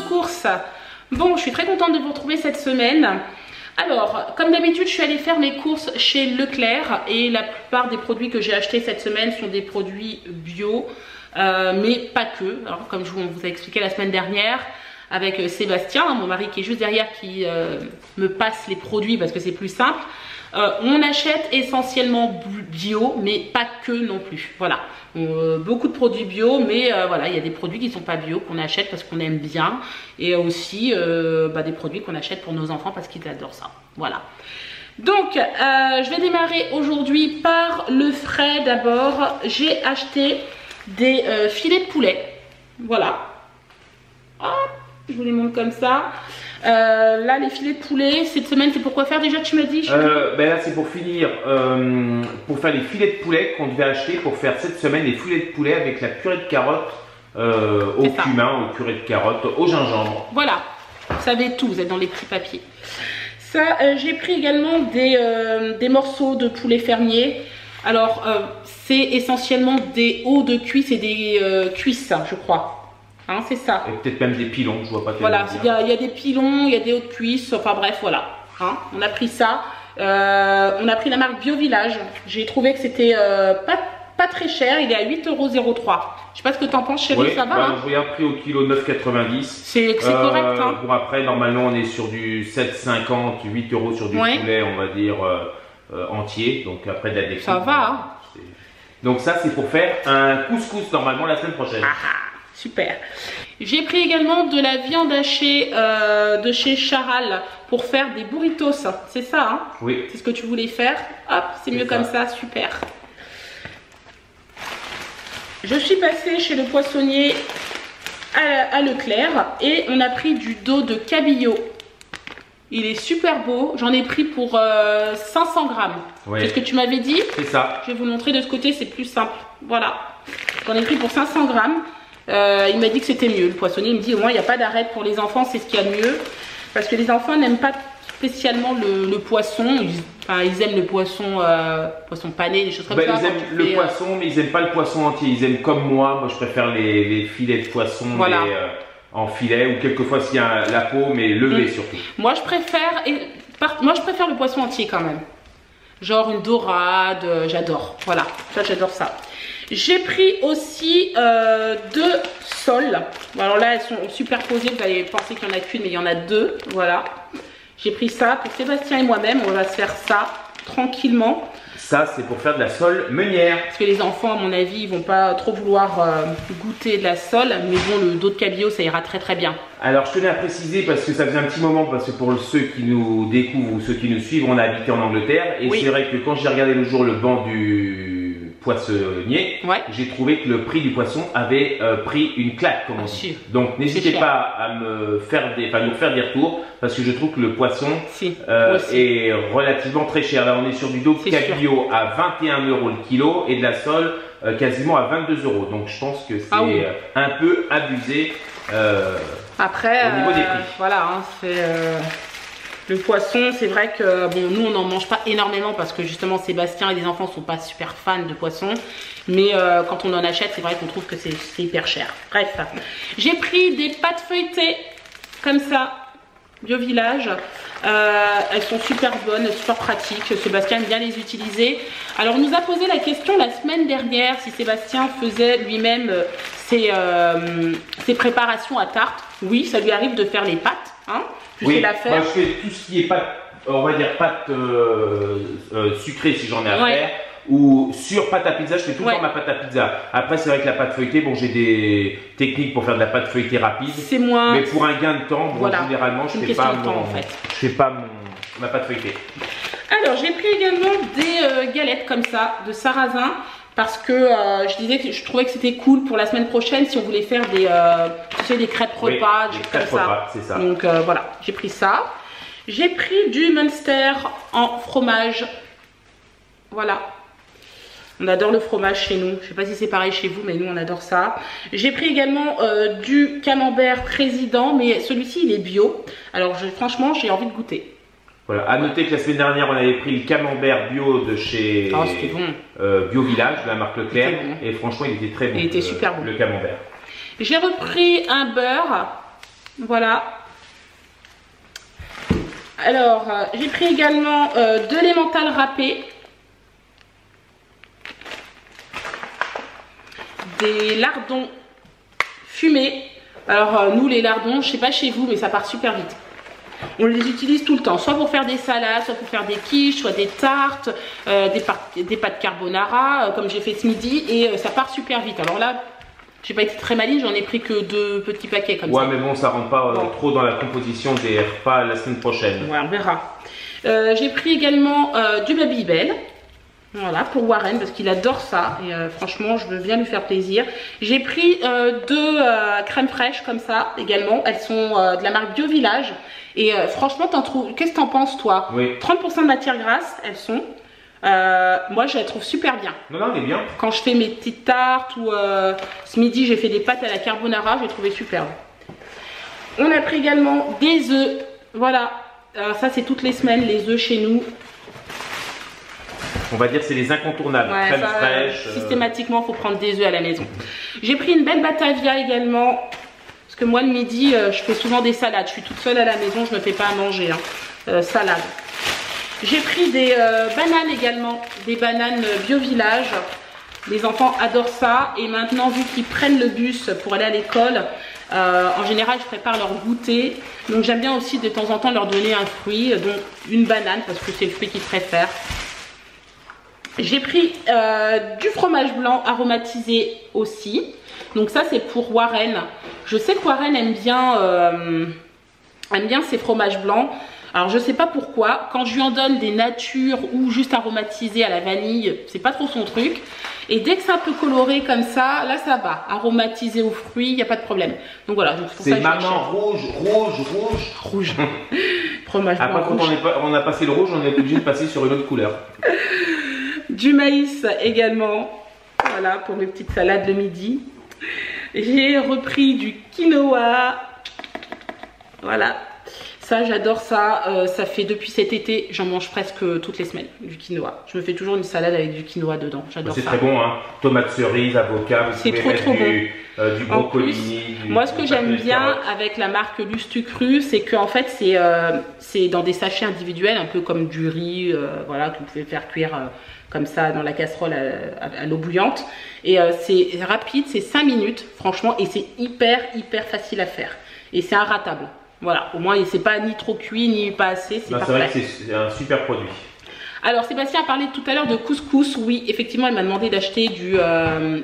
courses. Bon, je suis très contente de vous retrouver cette semaine. Alors, comme d'habitude, je suis allée faire mes courses chez Leclerc et la plupart des produits que j'ai achetés cette semaine sont des produits bio, mais pas que. Alors, comme je vous ai expliqué la semaine dernière avec Sébastien, mon mari qui est juste derrière, qui me passe les produits parce que c'est plus simple. On achète essentiellement bio, mais pas que non plus. Voilà, beaucoup de produits bio, mais voilà, il y a des produits qui ne sont pas bio qu'on achète parce qu'on aime bien, et aussi des produits qu'on achète pour nos enfants parce qu'ils adorent ça. Voilà. Donc, je vais démarrer aujourd'hui par le frais d'abord. J'ai acheté des filets de poulet. Voilà. Hop, je vous les montre comme ça. Là, les filets de poulet, cette semaine, c'est pour quoi faire déjà, tu m'as dit? Là, c'est pour finir, pour faire les filets de poulet qu'on devait acheter pour faire cette semaine les filets de poulet avec la purée de carottes au cumin, au purée de carottes, au gingembre. Voilà, vous savez tout, vous êtes dans les petits papiers. Ça, j'ai pris également des morceaux de poulet fermier. Alors, c'est essentiellement des hauts de cuisse et des cuisses, je crois. Hein, c'est ça. Et peut-être même des pilons, je vois pas. Voilà, il y a des pilons, il y a des hautes cuisses, enfin bref, voilà. Hein, on a pris ça. On a pris la marque Bio Village. J'ai trouvé que c'était pas très cher, il est à 8,03 €. Je sais pas ce que tu en penses, chérie, ça va hein? Je regarde prix au kilo 9,90 €. C'est correct. Hein. Bon, après, normalement, on est sur du 7,50, 8 € sur du poulet, on va dire, entier. Donc après de la découpe. Ça va. Hein. Donc ça, c'est pour faire un couscous, normalement, la semaine prochaine. Super. J'ai pris également de la viande hachée de chez Charal pour faire des burritos. C'est ça, hein? Oui. C'est ce que tu voulais faire. Hop, c'est mieux comme ça, super. Je suis passée chez le poissonnier à Leclerc et on a pris du dos de cabillaud. Il est super beau. J'en ai pris pour 500 grammes. Oui. C'est ce que tu m'avais dit? C'est ça. Je vais vous montrer de ce côté, c'est plus simple. Voilà. J'en ai pris pour 500 grammes. Il m'a dit que c'était mieux. Le poissonnier il me dit au moins il n'y a pas d'arête pour les enfants, c'est ce qu'il y a de mieux. Parce que les enfants n'aiment pas spécialement le poisson. Ils aiment le poisson, poisson pané, des choses comme ça. Ils aiment le poisson, mais ils n'aiment pas le poisson entier. Ils aiment comme moi je préfère les filets de poisson en filet, ou quelquefois s'il y a la peau, mais levée surtout. Moi je préfère le poisson entier quand même. Genre une dorade, j'adore. Voilà, ça j'adore ça. J'ai pris aussi deux soles. Alors là, elles sont superposées. Vous allez penser qu'il n'y en a qu'une, mais il y en a deux. Voilà. J'ai pris ça pour Sébastien et moi-même. On va se faire ça tranquillement. Ça, c'est pour faire de la sole meunière. Parce que les enfants, à mon avis, ils vont pas trop vouloir goûter de la sole. Mais bon, le dos de cabillaud, ça ira très très bien. Alors, je tenais à préciser, parce que ça faisait un petit moment, parce que pour ceux qui nous découvrent ou ceux qui nous suivent, on a habité en Angleterre. Et c'est vrai que quand j'ai regardé le jour le banc du poissonnier, j'ai trouvé que le prix du poisson avait pris une claque, comme on dit. Donc n'hésitez pas à nous faire des retours, parce que je trouve que le poisson est relativement très cher. Là on est sur du dos de cabillaud à 21 € le kilo et de la sole quasiment à 22 €. Donc je pense que c'est un peu abusé après, au niveau des prix. Voilà, hein, c'est... Le poisson, c'est vrai que bon, nous on n'en mange pas énormément parce que justement Sébastien et les enfants sont pas super fans de poisson. Mais quand on en achète, c'est vrai qu'on trouve que c'est hyper cher. Bref, j'ai pris des pâtes feuilletées comme ça, Bio Village. Elles sont super bonnes, super pratiques. Sébastien aime bien les utiliser. Alors on nous a posé la question la semaine dernière si Sébastien faisait lui-même ses préparations à tarte. Oui, ça lui arrive de faire les pâtes. Hein. Oui, moi je fais tout ce qui est pâte, on va dire pâte sucrée si j'en ai à faire, ou sur pâte à pizza, je fais tout le temps ma pâte à pizza. Après c'est vrai que la pâte feuilletée, bon j'ai des techniques pour faire de la pâte feuilletée rapide, mais pour un gain de temps, bon, généralement je fais pas ma pâte feuilletée. Alors j'ai pris également des galettes comme ça, de sarrasin. Parce que je disais que je trouvais que c'était cool pour la semaine prochaine si on voulait faire des, tu sais, des crêpes repas, des crêpes repas, c'est ça. Donc voilà, j'ai pris ça. J'ai pris du Munster en fromage. Voilà. On adore le fromage chez nous. Je ne sais pas si c'est pareil chez vous, mais nous on adore ça. J'ai pris également du camembert président, mais celui-ci il est bio. Alors franchement, j'ai envie de goûter. Voilà. À noter que la semaine dernière, on avait pris le camembert bio de chez Bio Village, de la marque Leclerc. Bon. Et franchement, il était très bon. Il était super bon. Le camembert. J'ai repris un beurre. Voilà. Alors, j'ai pris également de l'emmental râpé. Des lardons fumés. Alors, nous, les lardons, je sais pas chez vous, mais ça part super vite. On les utilise tout le temps, soit pour faire des salades, soit pour faire des quiches, soit des tartes, des pâtes carbonara, comme j'ai fait ce midi, et ça part super vite. Alors là, j'ai pas été très maligne, j'en ai pris que 2 petits paquets comme ça. Ouais, mais bon, ça rentre pas trop dans la composition des repas la semaine prochaine. Ouais, on verra. J'ai pris également du Babybel. Voilà, pour Warren, parce qu'il adore ça. Et franchement, je veux bien lui faire plaisir. J'ai pris 2 crèmes fraîches comme ça également. Elles sont de la marque Bio Village. Et franchement, qu'est-ce que t'en penses, toi? Oui. 30% de matière grasse, elles sont. Moi, je les trouve super bien. Non, elle est bien. Quand je fais mes petites tartes ou ce midi, j'ai fait des pâtes à la carbonara, j'ai trouvé superbe. On a pris également des œufs. Voilà, ça c'est toutes les semaines, les œufs chez nous. On va dire c'est les incontournables, ouais, crème fraîche. Systématiquement, il faut prendre des œufs à la maison. J'ai pris une belle Batavia également. Parce que moi, le midi, je fais souvent des salades. Je suis toute seule à la maison, je ne me fais pas à manger. Salade. J'ai pris des bananes également. Des bananes Bio Village. Les enfants adorent ça. Et maintenant, vu qu'ils prennent le bus pour aller à l'école, en général, je prépare leur goûter. Donc, j'aime bien aussi de temps en temps leur donner un fruit. Donc, une banane, parce que c'est le fruit qu'ils préfèrent. J'ai pris du fromage blanc aromatisé aussi. Donc ça c'est pour Warren. Je sais que Warren aime bien ces fromages blancs. Alors je sais pas pourquoi. Quand je lui en donne des natures ou juste aromatisés à la vanille, c'est pas trop son truc. Et dès que c'est un peu coloré comme ça, là ça va. Aromatisé aux fruits, il n'y a pas de problème. Donc voilà. C'est maman rouge. Rouge. Fromage blanc. Après quand on a passé le rouge, on est obligé de passer sur une autre couleur. Du maïs également, voilà, pour mes petites salades le midi. J'ai repris du quinoa, voilà, ça j'adore ça, ça fait depuis cet été, j'en mange presque toutes les semaines, du quinoa. Je me fais toujours une salade avec du quinoa dedans, j'adore ça. C'est très bon, hein, tomates cerises, avocats, c'est trop bon. Du brocoli. Moi ce que j'aime bien avec la marque Lustucru, c'est qu'en fait c'est dans des sachets individuels, un peu comme du riz, voilà, que vous pouvez faire cuire comme ça dans la casserole à l'eau bouillante. Et c'est rapide, c'est 5 minutes franchement, et c'est hyper facile à faire. Et c'est inratable. Voilà, au moins c'est pas ni trop cuit ni pas assez, c'est parfait. C'est vrai que c'est un super produit. Alors Sébastien a parlé tout à l'heure de couscous. Oui, effectivement, elle m'a demandé d'acheter du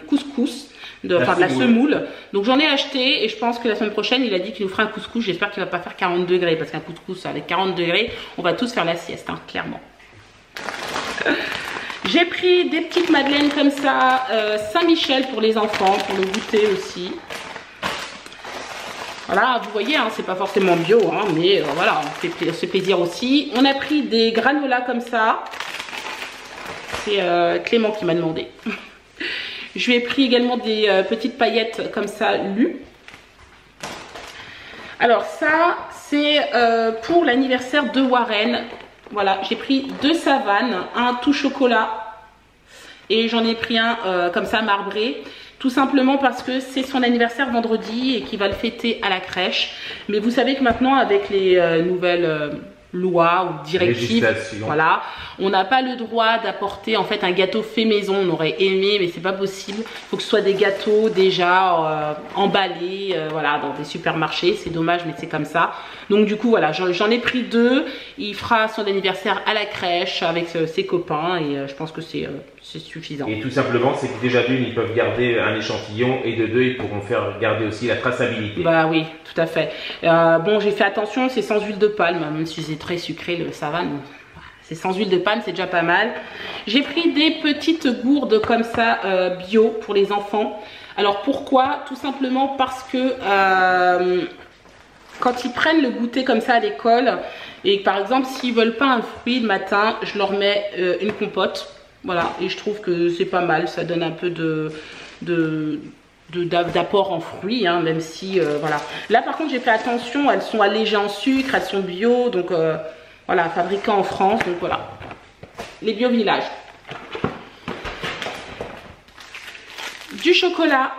couscous. De la semoule. Donc j'en ai acheté et je pense que la semaine prochaine il a dit qu'il nous fera un couscous. J'espère qu'il va pas faire 40 degrés parce qu'un couscous avec 40 degrés, on va tous faire la sieste, hein, clairement. J'ai pris des petites madeleines comme ça, Saint-Michel pour les enfants, pour le goûter aussi. Voilà, vous voyez, hein, c'est pas forcément bio, hein, mais voilà, on fait plaisir aussi. On a pris des granolas comme ça. C'est Clément qui m'a demandé. Je lui ai pris également des petites paillettes comme ça, Lu. Alors ça, c'est pour l'anniversaire de Warren. Voilà, j'ai pris 2 savanes, un tout chocolat et j'en ai pris un comme ça marbré. Tout simplement parce que c'est son anniversaire vendredi et qu'il va le fêter à la crèche. Mais vous savez que maintenant avec les nouvelles lois ou directives, voilà, on n'a pas le droit d'apporter en fait un gâteau fait maison. On aurait aimé, mais c'est pas possible. Il faut que ce soit des gâteaux déjà emballés, voilà, dans des supermarchés. C'est dommage, mais c'est comme ça. Donc du coup voilà, j'en ai pris 2. Il fera son anniversaire à la crèche avec ses copains et je pense que c'est suffisant. Et tout simplement, c'est que déjà d'une, ils peuvent garder un échantillon et de 2, ils pourront faire garder aussi la traçabilité. Bah oui, tout à fait. Bon, j'ai fait attention, c'est sans huile de palme, même si c'est très sucré le savane. C'est sans huile de palme, c'est déjà pas mal. J'ai pris des petites gourdes comme ça, bio pour les enfants. Alors pourquoi? Tout simplement parce que quand ils prennent le goûter comme ça à l'école, et par exemple s'ils veulent pas un fruit le matin, je leur mets une compote. Voilà, et je trouve que c'est pas mal, ça donne un peu d'apport en fruits, hein, même si, voilà. Là par contre j'ai fait attention, elles sont allégées en sucre, elles sont bio, donc voilà, fabriquées en France, donc voilà. Les Bio Village. Du chocolat,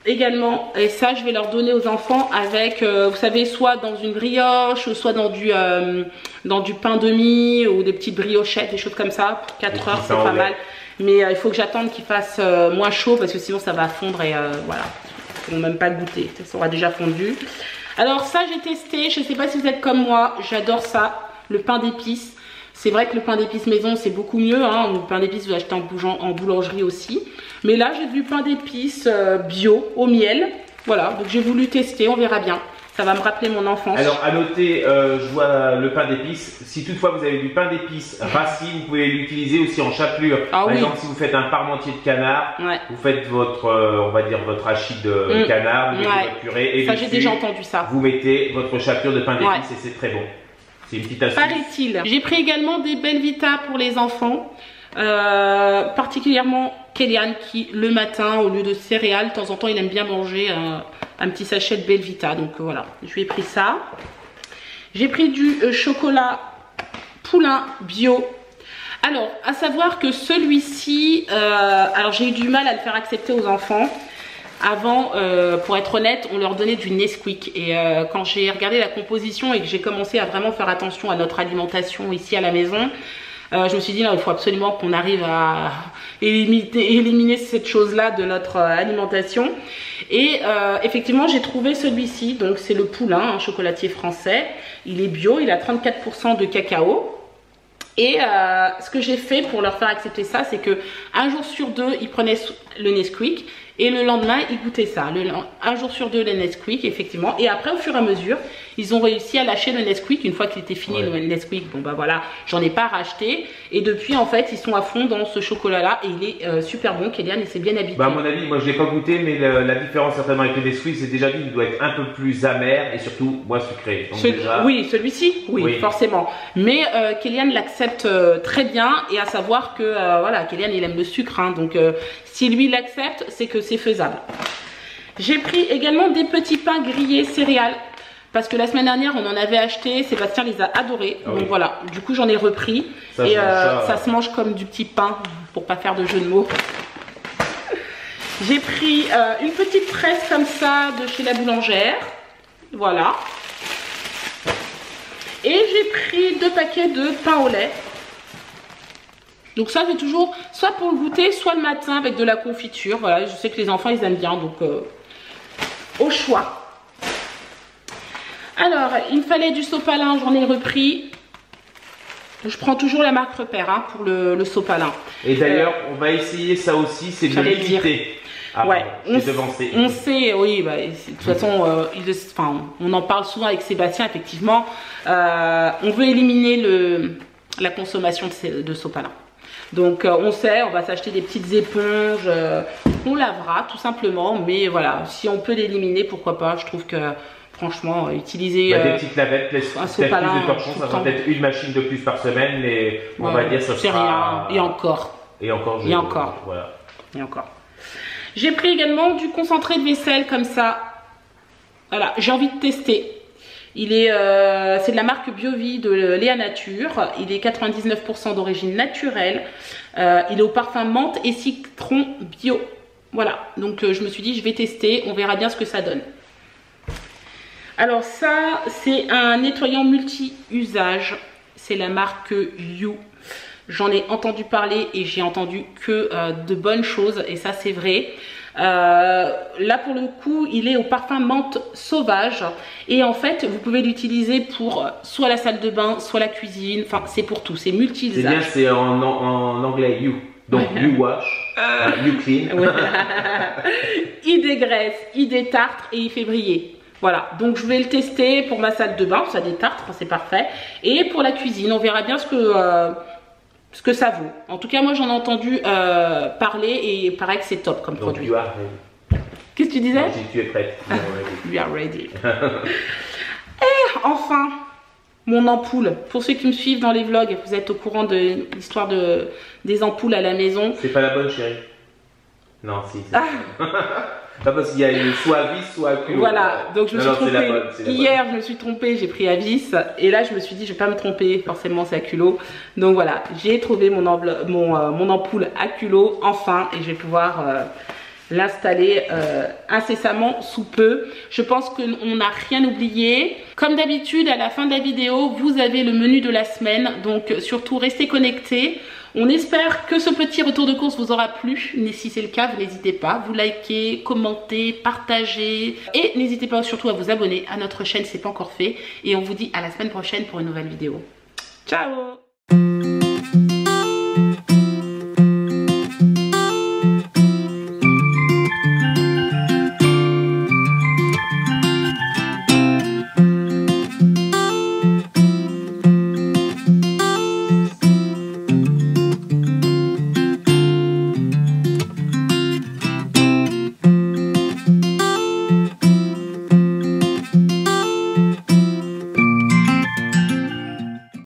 également, et ça je vais leur donner aux enfants avec, vous savez, soit dans une brioche, soit dans du pain de mie ou des petites briochettes, des choses comme ça. 4 heures, c'est pas mal. Mais il faut que j'attende qu'il fasse moins chaud parce que sinon ça va fondre et voilà. Ils ne pourront même pas goûter, ça aura déjà fondu. Alors ça j'ai testé, je ne sais pas si vous êtes comme moi, j'adore ça, le pain d'épices. C'est vrai que le pain d'épices maison c'est beaucoup mieux, hein. Le pain d'épices vous achetez en boulangerie aussi. Mais là j'ai du pain d'épices bio au miel. Voilà, donc j'ai voulu tester, on verra bien. Ça va me rappeler mon enfance. Alors à noter, je vois le pain d'épices. Si toutefois vous avez du pain d'épices rassis, vous pouvez l'utiliser aussi en chapelure. Par exemple, si vous faites un parmentier de canard, vous faites votre, on va dire votre hachis de canard, vous mettez votre purée et ça j'ai déjà entendu ça. Vous mettez votre chapelure de pain d'épices et c'est très bon. C'est une petite astuce. Paraît-il. J'ai pris également des Belvita pour les enfants, particulièrement Kélian qui le matin au lieu de céréales, de temps en temps il aime bien manger un petit sachet de Belvita. Donc voilà, je lui ai pris ça. J'ai pris du chocolat poulain bio. Alors, à savoir que celui-ci, alors j'ai eu du mal à le faire accepter aux enfants. Avant, pour être honnête, on leur donnait du Nesquik et quand j'ai regardé la composition et que j'ai commencé à vraiment faire attention à notre alimentation ici à la maison, je me suis dit non, il faut absolument qu'on arrive à éliminer cette chose-là de notre alimentation. Et effectivement, j'ai trouvé celui-ci, donc c'est le Poulain, un chocolatier français. Il est bio, il a 34% de cacao. Et ce que j'ai fait pour leur faire accepter ça, c'est que un jour sur deux, ils prenaient le Nesquik et le lendemain, ils goûtaient ça. Un jour sur deux, le Nesquik, effectivement. Et après, au fur et à mesure, ils ont réussi à lâcher le Nesquik. Une fois qu'il était fini, le Nesquik, bon bah voilà, j'en ai pas racheté. Et depuis, en fait, ils sont à fond dans ce chocolat-là et il est super bon. Kélian, il s'est bien habitué. Bah, à mon avis, moi je l'ai pas goûté, mais la différence certainement avec le Nesquik, c'est déjà dit, il doit être un peu plus amer et surtout moins sucré. Donc, déjà... Oui, celui-ci, oui, forcément. Mais Kélian l'accepte très bien et à savoir que voilà, Kélian il aime le sucre, hein, donc si lui l'accepte, c'est que c'est faisable. J'ai pris également des petits pains grillés céréales parce que la semaine dernière on en avait acheté, Sébastien les a adorés, donc voilà, du coup j'en ai repris et ça se mange comme du petit pain pour pas faire de jeu de mots. J'ai pris une petite tresse comme ça de chez la boulangère, voilà. Et j'ai pris 2 paquets de pain au lait. Donc ça, j'ai toujours soit pour le goûter, soit le matin avec de la confiture. Voilà, je sais que les enfants, ils aiment bien, donc au choix. Alors, il me fallait du sopalin, j'en ai repris. Je prends toujours la marque Repère hein, pour le sopalin. Et d'ailleurs, on va essayer ça aussi, c'est de limiter. Ah, ouais, on sait, oui, bah, de toute façon, on en parle souvent avec Sébastien, effectivement. On veut éliminer la consommation de sopalin. Donc, on sait, on va s'acheter des petites éponges, on lavera tout simplement. Mais voilà, si on peut l'éliminer, pourquoi pas. Je trouve que, franchement, utiliser des petites lavettes, un sopalin, plus de torchons, ça sera peut-être une machine de plus par semaine, mais on va dire ça sera... C'est rien, et encore. Et encore, et encore. Voilà. Et encore. J'ai pris également du concentré de vaisselle comme ça. Voilà, j'ai envie de tester. Il est, c'est de la marque Biovie de Léa Nature. Il est 99% d'origine naturelle. Il est au parfum menthe et citron bio. Voilà, donc je me suis dit je vais tester. On verra bien ce que ça donne. Alors ça, c'est un nettoyant multi-usage. C'est la marque You. J'en ai entendu parler et j'ai entendu que de bonnes choses et ça c'est vrai. Là pour le coup il est au parfum menthe sauvage et en fait vous pouvez l'utiliser pour soit la salle de bain, soit la cuisine, enfin c'est pour tout, c'est multi-usage. C'est bien, c'est en anglais You, donc You wash, You clean. Il dégraisse, il détartre et il fait briller. Voilà, donc je vais le tester pour ma salle de bain, ça détartre, c'est parfait. Et pour la cuisine, on verra bien ce que ça vaut. En tout cas, moi j'en ai entendu parler et il paraît que c'est top comme produit. Qu'est-ce que tu disais? Si tu es prête. You are ready. Et enfin, mon ampoule. Pour ceux qui me suivent dans les vlogs, vous êtes au courant de l'histoire des ampoules à la maison. C'est pas la bonne, chérie. Non, si. Pas parce qu'il y a soit à vis, soit à culot. Voilà, donc je me suis trompée. Hier, je me suis trompée, j'ai pris à vis. Et là, je me suis dit, je vais pas me tromper, forcément, c'est à culot. Donc voilà, j'ai trouvé mon ampoule à culot, enfin. Et je vais pouvoir l'installer incessamment sous peu. Je pense qu'on n'a rien oublié. Comme d'habitude, à la fin de la vidéo, vous avez le menu de la semaine. Donc surtout, restez connectés. On espère que ce petit retour de course vous aura plu. Mais si c'est le cas, vous n'hésitez pas. Vous likez, commentez, partagez. Et n'hésitez pas surtout à vous abonner à notre chaîne si ce n'est pas encore fait. Et on vous dit à la semaine prochaine pour une nouvelle vidéo. Ciao!